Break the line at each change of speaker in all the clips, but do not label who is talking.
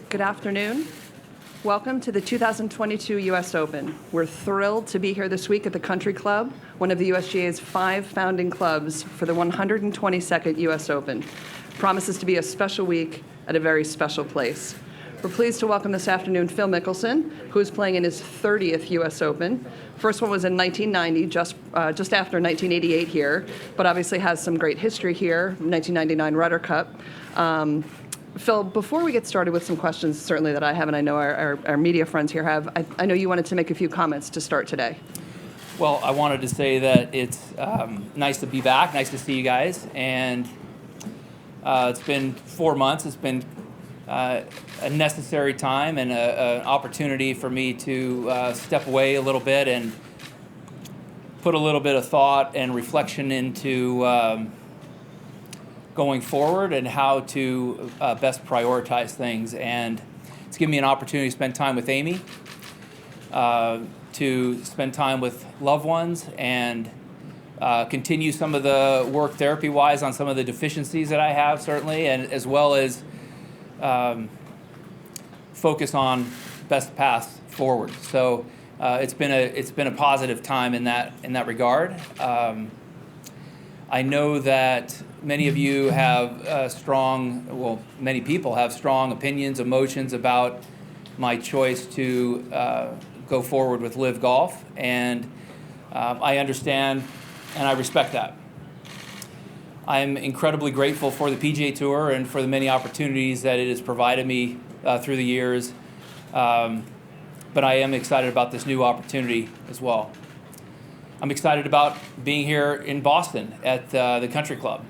Good afternoon. Welcome to the 2022 U.S. Open. We're thrilled to be here this week at the Country Club, one of the USGA's 5 founding clubs for the 122nd U.S. Open. Promises to be a special week at a very special place. We're pleased to welcome this afternoon Phil Mickelson, who is playing in his 30th U.S. Open. First one was in 1990, just after 1988 here, but obviously has some great history here, 1999 Ryder Cup. Phil, before we get started with some questions, certainly that I have, and I know our media friends here have, I know you wanted to make a few comments to start today.
Well, I wanted to say that it's nice to be back, nice to see you guys, and it's been 4 months. It's been a necessary time and an opportunity for me to step away a little bit and put a little bit of thought and reflection into going forward and how to best prioritize things. And it's given me an opportunity to spend time with Amy, to spend time with loved ones, and continue some of the work therapy-wise on some of the deficiencies that I have, certainly, and as well as focus on best paths forward. So it's been a positive time in that regard. I know that many of you have many people have strong opinions, emotions about my choice to go forward with Live Golf, and I understand and I respect that. I'm incredibly grateful for the PGA Tour and for the many opportunities that it has provided me through the years, but I am excited about this new opportunity as well. I'm excited about being here in Boston at the Country Club.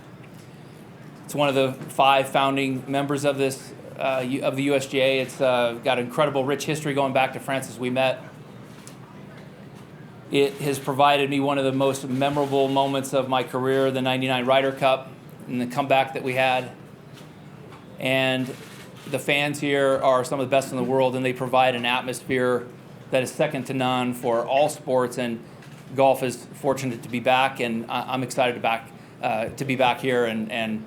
It's one of the 5 founding members of this of the USGA. It's got incredible, rich history going back to Francis Ouimet. It has provided me one of the most memorable moments of my career, the '99 Ryder Cup and the comeback that we had. And the fans here are some of the best in the world, and they provide an atmosphere that is second to none for all sports. And golf is fortunate to be back, and I'm excited to be back here and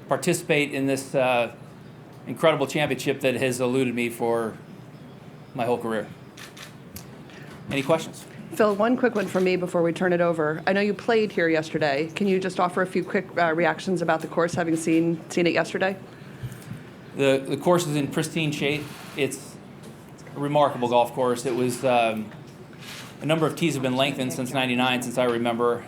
participate in this incredible championship that has eluded me for my whole career. Any questions?
Phil, one quick one from me before we turn it over. I know you played here yesterday. Can you just offer a few quick reactions about the course, having seen it yesterday?
The course is in pristine shape. It's a remarkable golf course. It was a number of tees have been lengthened since '99, since I remember,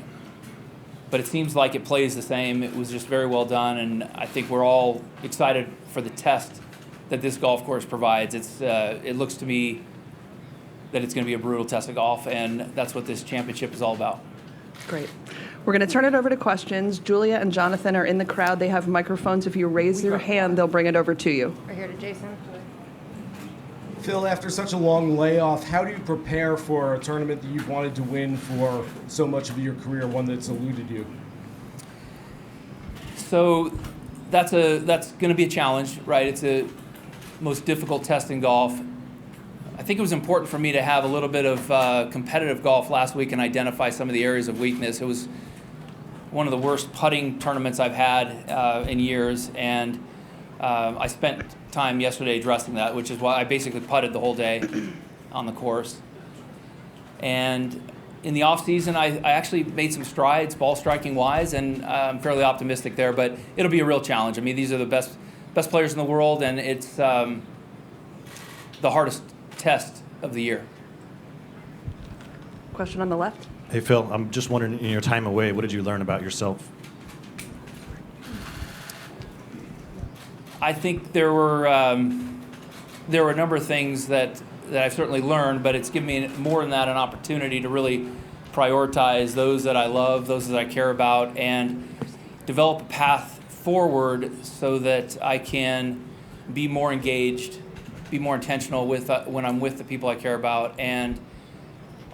but it seems like it plays the same. It was just very well done, and I think we're all excited for the test that this golf course provides. It looks to me that it's going to be a brutal test of golf, and that's what this championship is all about.
Great. We're going to turn it over to questions. Julia and Jonathan are in the crowd. They have microphones. If you raise your hand, they'll bring it over to you.
Right here to Jason.
Phil, after such a long layoff, how do you prepare for a tournament that you've wanted to win for so much of your career, one that's eluded you?
So that's going to be a challenge, right? It's the most difficult test in golf. I think it was important for me to have a little bit of competitive golf last week and identify some of the areas of weakness. It was one of the worst putting tournaments I've had in years, and I spent time yesterday addressing that, which is why I basically putted the whole day on the course. And in the off season, I actually made some strides ball striking wise, and I'm fairly optimistic there, but it'll be a real challenge. I mean, these are the best players in the world, and it's the hardest test of the year.
Question on the left.
Hey, Phil, I'm just wondering, in your time away, what did you learn about yourself?
I think there were a number of things that I've certainly learned, but it's given me more than that an opportunity to really prioritize those that I love, those that I care about, and develop a path forward so that I can be more engaged, be more intentional with when I'm with the people I care about, and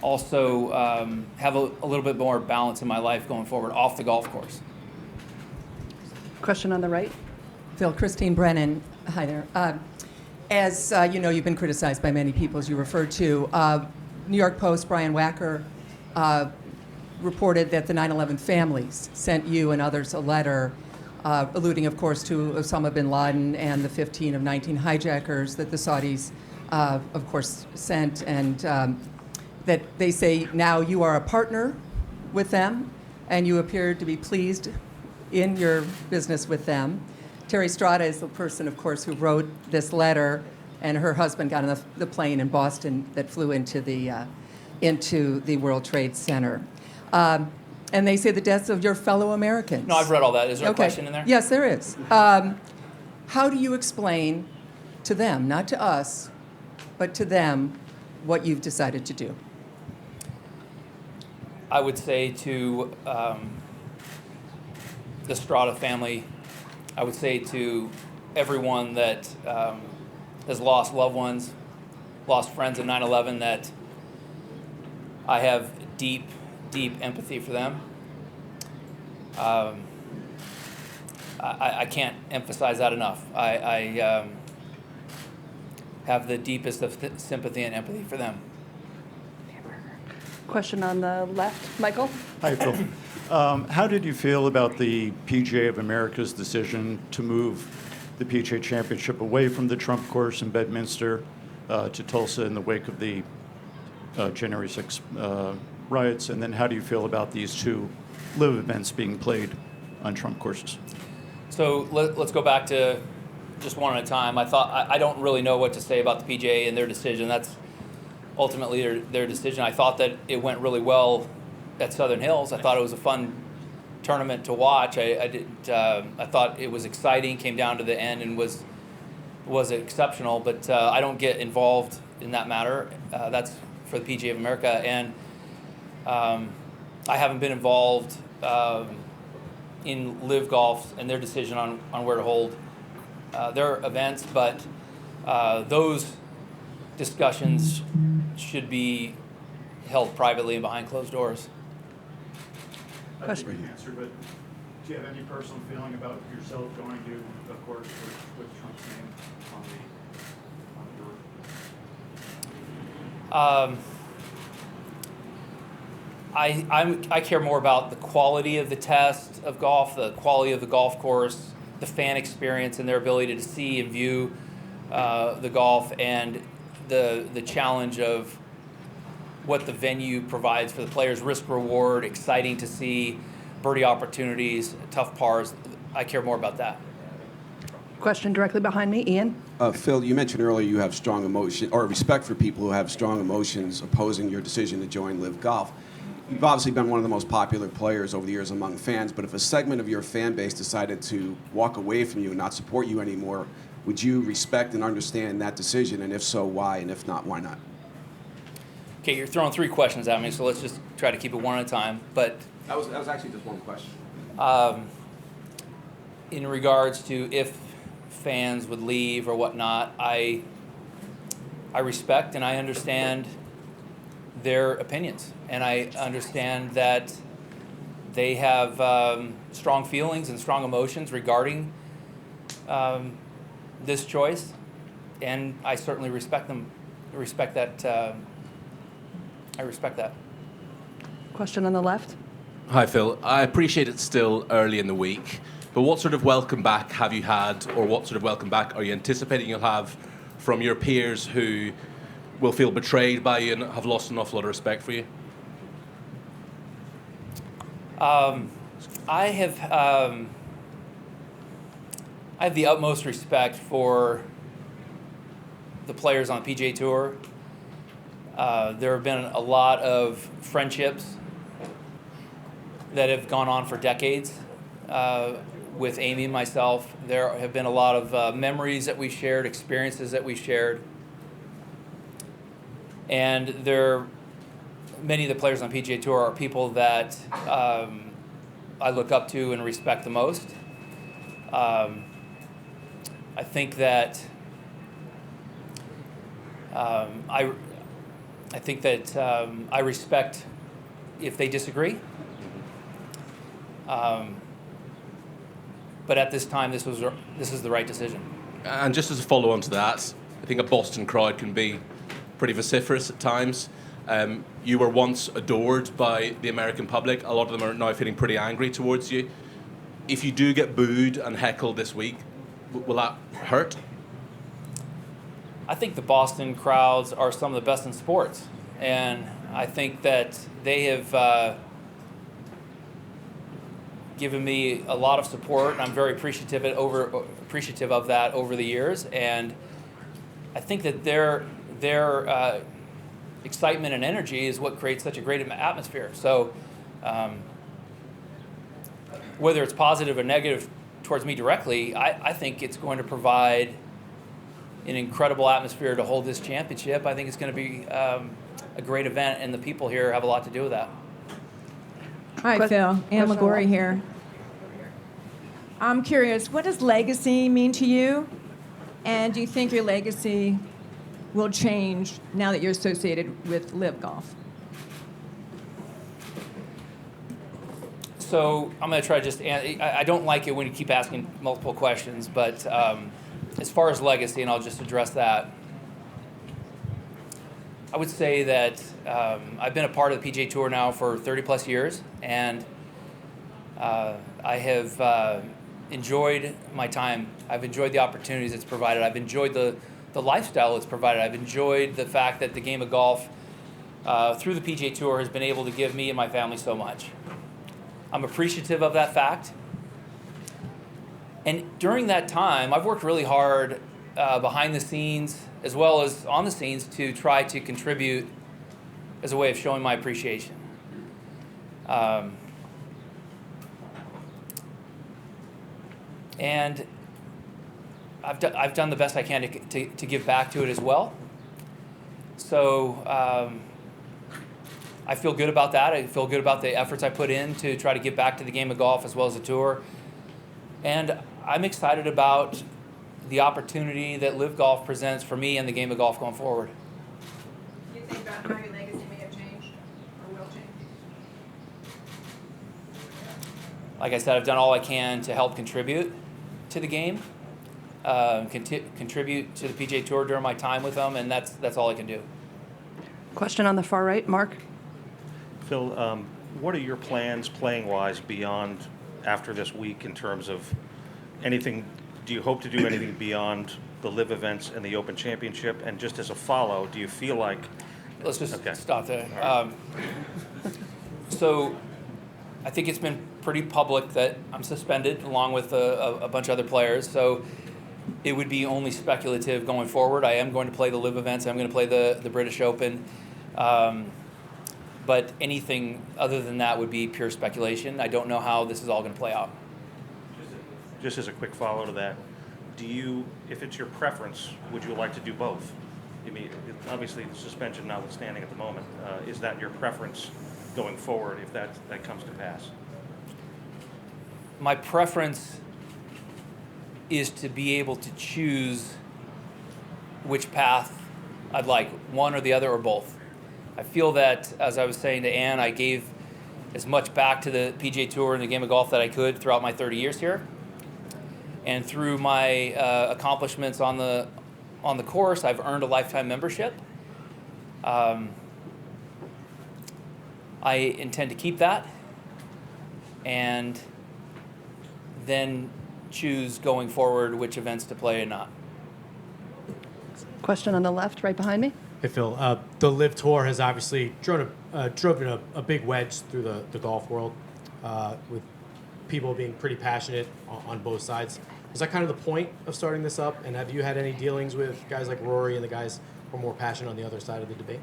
also have a little bit more balance in my life going forward off the golf course.
Question on the right.
Phil, Christine Brennan. Hi there. As you know, you've been criticized by many people, as you referred to. New York Post, Brian Wacker, reported that the 9/11 families sent you and others a letter alluding, of course, to Osama bin Laden and the 15 of 19 hijackers that the Saudis, of course, sent, and that they say now you are a partner with them, and you appear to be pleased in your business with them. Terry Strada is the person, of course, who wrote this letter, and her husband got on the plane in Boston that flew into the World Trade Center. And they say the deaths of your fellow Americans.
No, I've read all that. Is there a
Okay.
question in there?
Yes, there is. How do you explain to them, not to us, but to them, what you've decided to do?
I would say to the Strada family, I would say to everyone that has lost loved ones, lost friends in 9/11, that I have deep, deep empathy for them. I can't emphasize that enough. I have the deepest of sympathy and empathy for them.
Question on the left, Michael?
Hi, Phil. How did you feel about the PGA of America's decision to move the PGA Championship away from the Trump course in Bedminster to Tulsa in the wake of the January 6th riots? And then how do you feel about these two live events being played on Trump courses?
So let's go back to just one at a time. I don't really know what to say about the PGA and their decision. That's ultimately their decision. I thought that it went really well at Southern Hills. I thought it was a fun tournament to watch. I thought it was exciting. Came down to the end and was exceptional. But I don't get involved in that matter. That's for the PGA of America, and I haven't been involved in Live Golf and their decision on where to hold their events. But those discussions should be held privately and behind closed doors.
Question.
Great answer, but do you have any personal feeling about yourself going to a course with Trump's name on the door?
I care more about the quality of the test of golf, the quality of the golf course, the fan experience, and their ability to see and view the golf, and the challenge of what the venue provides for the players, risk reward, exciting to see, birdie opportunities, tough pars. I care more about that.
Question directly behind me, Ian?
Phil, you mentioned earlier you have strong emotion or respect for people who have strong emotions opposing your decision to join Live Golf. You've obviously been one of the most popular players over the years among fans, but if a segment of your fan base decided to walk away from you and not support you anymore, would you respect and understand that decision? And if so, why? And if not, why not?
Okay, you're throwing three questions at me, so let's just try to keep it one at a time. But
That was actually just one question.
in regards to if fans would leave or whatnot, I respect and I understand their opinions, and I understand that they have strong feelings and strong emotions regarding this choice, and I certainly respect them. I respect that.
Question on the left?
Hi, Phil. I appreciate it's still early in the week, but what sort of welcome back have you had, or what sort of welcome back are you anticipating you'll have from your peers who will feel betrayed by you and have lost an awful lot of respect for you?
I have the utmost respect for the players on the PGA Tour. There have been a lot of friendships that have gone on for decades with Amy and myself. There have been a lot of memories that we shared, experiences that we shared. And many of the players on the PGA Tour are people that I look up to and respect the most. I think that I respect if they disagree. But at this time, this is the right decision.
And just as a follow-on to that, I think a Boston crowd can be pretty vociferous at times. You were once adored by the American public. A lot of them are now feeling pretty angry towards you. if you do get booed and heckled this week, will that hurt?
I think the Boston crowds are some of the best in sports, and I think that they have given me a lot of support, and I'm very appreciative of that over the years. And I think that their excitement and energy is what creates such a great atmosphere. So whether it's positive or negative towards me directly, I think it's going to provide an incredible atmosphere to hold this championship. I think it's going to be a great event, and the people here have a lot to do with that.
Hi, Phil. Ann
question
McGorry
on-
here. I'm curious, what does legacy mean to you? And do you think your legacy will change now that you're associated with Live Golf?
So I'm going to try to just, I don't like it when you keep asking multiple questions, but as far as legacy, and I'll just address that, I would say that I've been a part of the PGA Tour now for 30 plus years, and I have enjoyed my time. I've enjoyed the opportunities it's provided. I've enjoyed the lifestyle it's provided. I've enjoyed the fact that the game of golf through the PGA Tour has been able to give me and my family so much. I'm appreciative of that fact. And during that time, I've worked really hard behind the scenes as well as on the scenes to try to contribute as a way of showing my appreciation. And I've done the best I can to give back to it as well. So I feel good about that. I feel good about the efforts I put in to try to give back to the game of golf as well as the tour. And I'm excited about the opportunity that Live Golf presents for me and the game of golf going forward.
Do you think about how your legacy may have changed or will change?
Like I said, I've done all I can to help contribute to the game, contribute to the PGA Tour during my time with them, and that's all I can do.
Question on the far right, Mark.
Phil, what are your plans playing-wise beyond after this week in terms of anything? Do you hope to do anything beyond the live events and the Open Championship? And just as a follow, do you feel like...
Let's just
Okay.
stop there. So I think it's been pretty public that I'm suspended along with a bunch of other players. So it would be only speculative going forward. I am going to play the live events. I'm going to play the British Open. But anything other than that would be pure speculation. I don't know how this is all going to play out.
Just as a quick follow to that, do you, if it's your preference, would you like to do both? I mean, obviously the suspension notwithstanding at the moment, is that your preference going forward if that comes to pass?
My preference is to be able to choose which path I'd like, one or the other or both. I feel that, as I was saying to Ann, I gave as much back to the PGA Tour and the game of golf that I could throughout my 30 years here. And through my accomplishments on the course, I've earned a lifetime membership. I intend to keep that and then choose going forward which events to play and not.
Question on the left, right behind me.
Hey, Phil. The Live Tour has obviously driven a big wedge through the golf world with people being pretty passionate on both sides. Was that kind of the point of starting this up? And have you had any dealings with guys like Rory and the guys who are more passionate on the other side of the debate?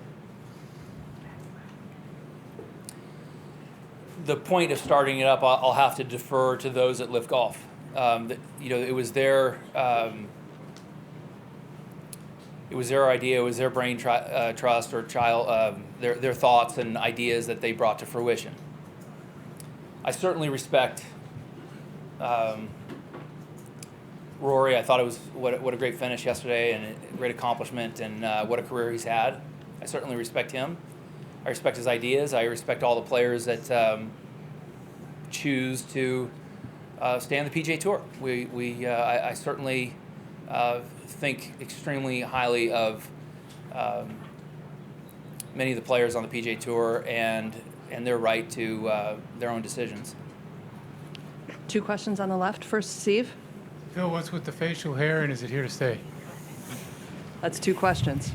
The point of starting it up, I'll have to defer to those at Live Golf. It was their idea, it was their brain trust or their thoughts and ideas that they brought to fruition. I certainly respect Rory. I thought it was what a great finish yesterday and a great accomplishment, and what a career he's had. I certainly respect him. I respect his ideas. I respect all the players that choose to stay on the PGA Tour. I certainly think extremely highly of many of the players on the PGA Tour and their right to their own decisions.
Two questions on the left. First, Steve.
Phil, what's with the facial hair and is it here to stay?
That's two questions.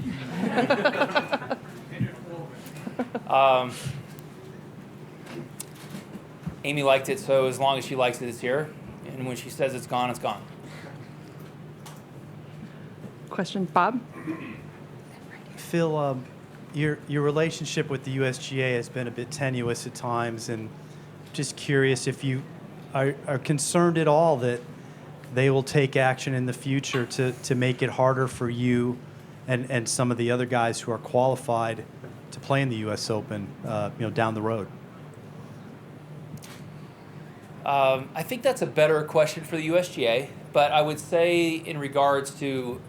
Amy liked it, so as long as she likes it, it's here. And when she says it's gone, it's gone.
Question, Bob.
Phil, your relationship with the USGA has been a bit tenuous at times, and just curious if you are concerned at all that they will take action in the future to make it harder for you and some of the other guys who are qualified to play in the U.S. Open, down the road.
I think that's a better question for the USGA, but I would say in regards to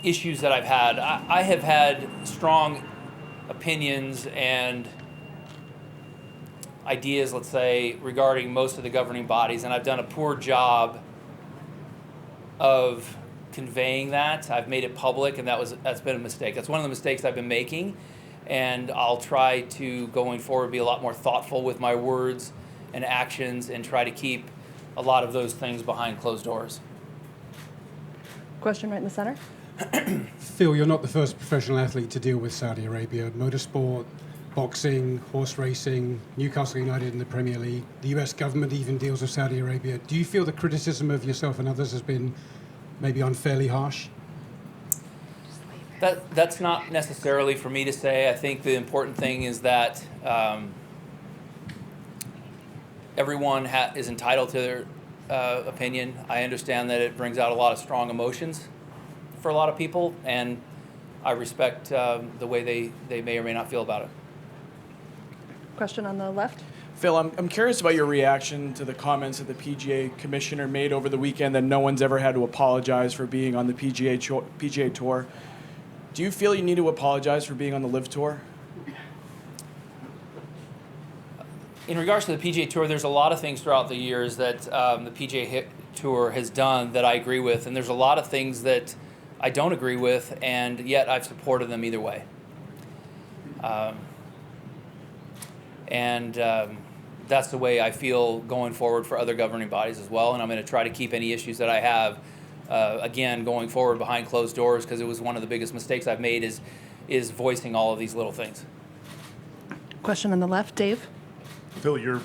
issues that I've had, I have had strong opinions and ideas, let's say, regarding most of the governing bodies, and I've done a poor job of conveying that. I've made it public, and that's been a mistake. That's one of the mistakes I've been making, and I'll try to, going forward, be a lot more thoughtful with my words and actions and try to keep a lot of those things behind closed doors.
Question right in the center.
Phil, you're not the first professional athlete to deal with Saudi Arabia. Motorsport, boxing, horse racing, Newcastle United in the Premier League. The US government even deals with Saudi Arabia. Do you feel the criticism of yourself and others has been maybe unfairly harsh?
That's not necessarily for me to say. I think the important thing is that everyone is entitled to their opinion. I understand that it brings out a lot of strong emotions for a lot of people, and I respect the way they may or may not feel about it.
Question on the left.
Phil, I'm curious about your reaction to the comments that the PGA commissioner made over the weekend that no one's ever had to apologize for being on the PGA Tour. Do you feel you need to apologize for being on the LIV Tour?
In regards to the PGA Tour, there's a lot of things throughout the years that the PGA Tour has done that I agree with, and there's a lot of things that I don't agree with, and yet I've supported them either way. That's the way I feel going forward for other governing bodies as well, and I'm going to try to keep any issues that I have, again, going forward behind closed doors, because it was one of the biggest mistakes I've made is voicing all of these little things.
Question on the left, Dave.
Phil, your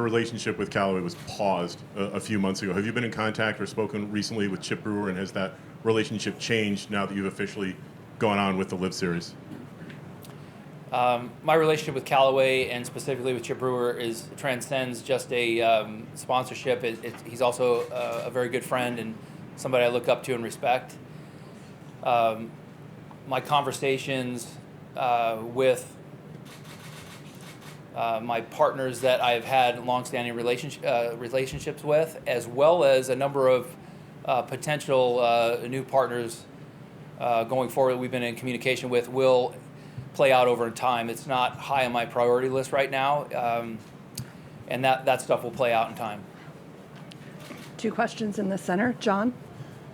relationship with Callaway was paused a few months ago. Have you been in contact or spoken recently with Chip Brewer, and has that relationship changed now that you've officially gone on with the LIV Series?
My relationship with Callaway and specifically with Chip Brewer transcends just a sponsorship. He's also a very good friend and somebody I look up to and respect. My conversations with my partners that I've had longstanding relationships with, as well as a number of potential new partners going forward that we've been in communication with, will play out over time. It's not high on my priority list right now, and that stuff will play out in time.
Two questions in the center. John?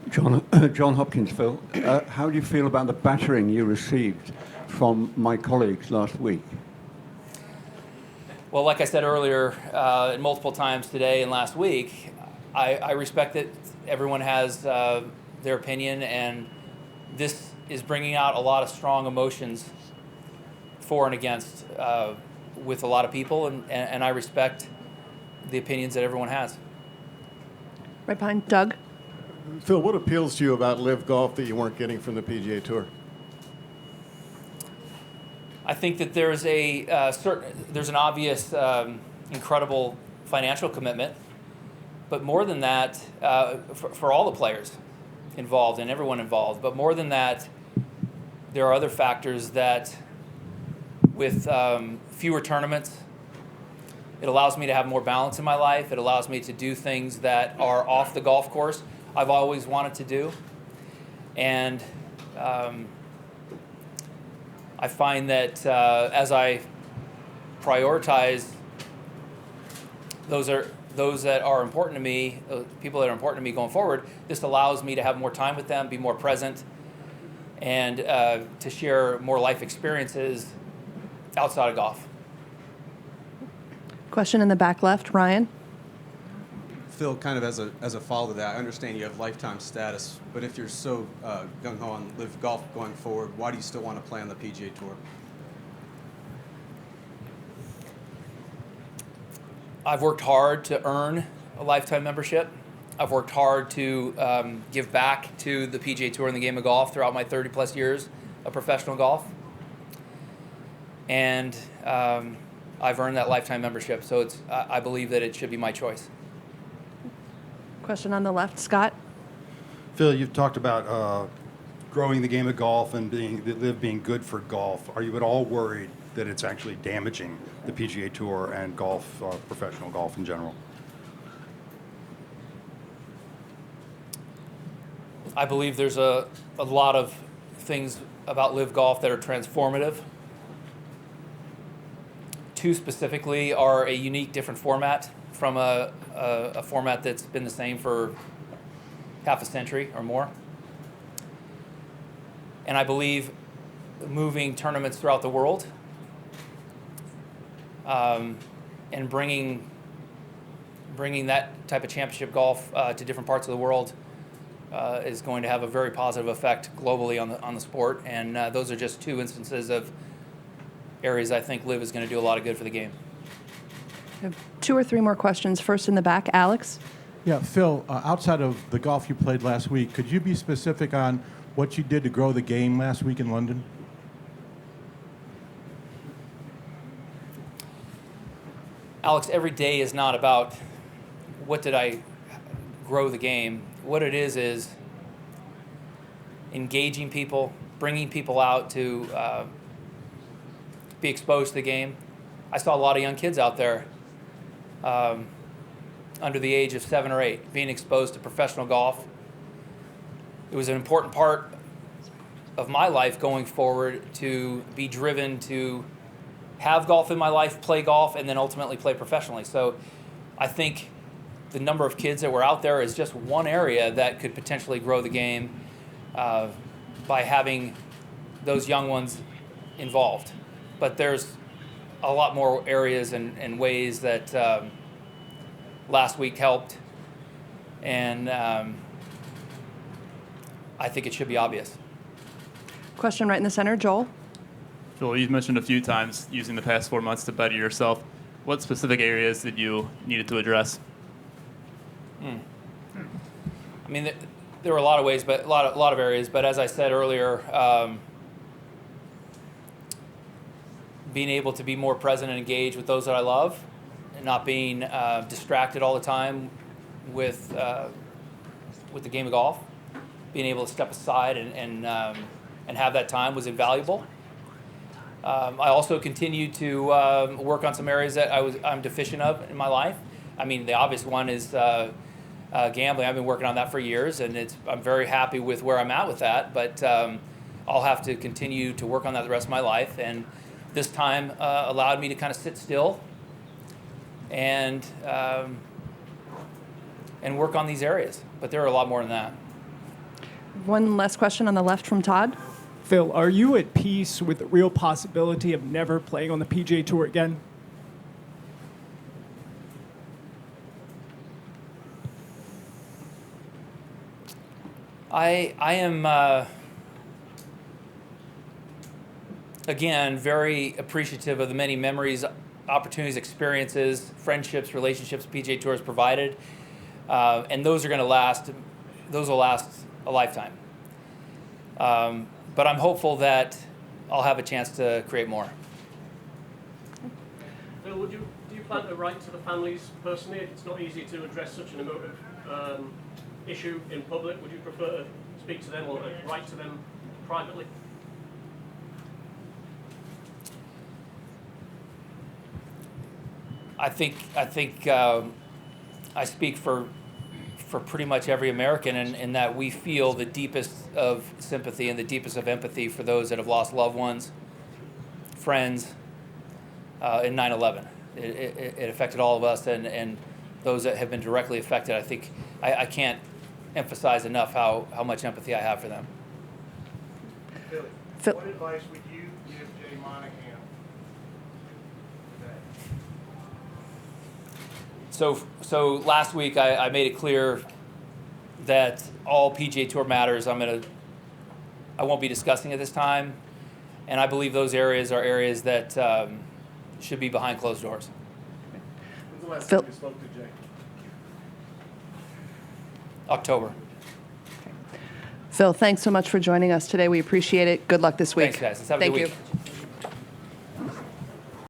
John Hopkins, Phil. How do you feel about the battering you received from my colleagues last week?
Well, like I said earlier, multiple times today and last week, I respect that everyone has their opinion, and this is bringing out a lot of strong emotions for and against with a lot of people, and I respect the opinions that everyone has.
Right behind Doug.
Phil, what appeals to you about LIV Golf that you weren't getting from the PGA Tour?
I think that there's there's an obvious, incredible financial commitment, but more than that, for all the players involved and everyone involved, but more than that, there are other factors that, with fewer tournaments, it allows me to have more balance in my life. It allows me to do things that are off the golf course I've always wanted to do, and I find that as I prioritize those that are important to me, people that are important to me going forward, this allows me to have more time with them, be more present, and to share more life experiences outside of golf.
Question in the back left, Ryan.
Phil, kind of as a follow to that, I understand you have lifetime status, but if you're so gung-ho on Live Golf going forward, why do you still want to play on the PGA Tour?
I've worked hard to earn a lifetime membership. I've worked hard to give back to the PGA Tour and the game of golf throughout my 30-plus years of professional golf. And I've earned that lifetime membership, so I believe that it should be my choice.
Question on the left, Scott.
Phil, you've talked about growing the game of golf and Live being good for golf. Are you at all worried that it's actually damaging the PGA Tour and golf, professional golf in general?
I believe there's a lot of things about Live Golf that are transformative. Two specifically are a unique, different format from a format that's been the same for half a century or more. And I believe moving tournaments throughout the world and bringing that type of championship golf to different parts of the world is going to have a very positive effect globally on the sport. And those are just two instances of areas I think Live is going to do a lot of good for the game.
We have 2 or 3 more questions. First in the back, Alex.
Yeah, Phil, outside of the golf you played last week, could you be specific on what you did to grow the game last week in London?
Alex, every day is not about what did I grow the game. What it is engaging people, bringing people out to be exposed to the game. I saw a lot of young kids out there under the age of 7 or 8 being exposed to professional golf. It was an important part of my life going forward to be driven to have golf in my life, play golf, and then ultimately play professionally. So I think the number of kids that were out there is just one area that could potentially grow the game by having those young ones involved. But there's a lot more areas and ways that last week helped, and I think it should be obvious.
Question right in the center, Joel.
Phil, you've mentioned a few times using the past 4 months to better yourself. What specific areas did you needed to address?
I mean, there were a lot of ways, but a lot of areas. But as I said earlier, being able to be more present and engaged with those that I love, and not being distracted all the time with the game of golf, being able to step aside and have that time was invaluable. I also continue to work on some areas that I'm deficient of in my life. I mean, the obvious one is gambling. I've been working on that for years, and I'm very happy with where I'm at with that. But I'll have to continue to work on that the rest of my life. And this time allowed me to kind of sit still and work on these areas. But there are a lot more than that.
One last question on the left from Todd.
Phil, are you at peace with the real possibility of never playing on the PGA Tour again?
I am, again, very appreciative of the many memories, opportunities, experiences, friendships, relationships PGA Tour has provided. And those are going to last, those will last a lifetime. But I'm hopeful that I'll have a chance to create more.
Phil, do you plan to write to the families personally? It's not easy to address such an emotive issue in public. Would you prefer to speak to them or write to them privately?
I think I speak for pretty much every American in that we feel the deepest of sympathy and the deepest of empathy for those that have lost loved ones, friends, in 9/11. It affected all of us and those that have been directly affected. I think I can't emphasize enough how much empathy I have for them.
Phil, what advice would you give Jay Monahan today?
So last week I made it clear that all PGA Tour matters I won't be discussing at this time, and I believe those areas are areas that should be behind closed doors.
When's the last
Phil-
time you spoke to Jay?
October.
Phil, thanks so much for joining us today. We appreciate it. Good luck this week.
Thanks, guys. Let's have a
Thank
good
you.
week.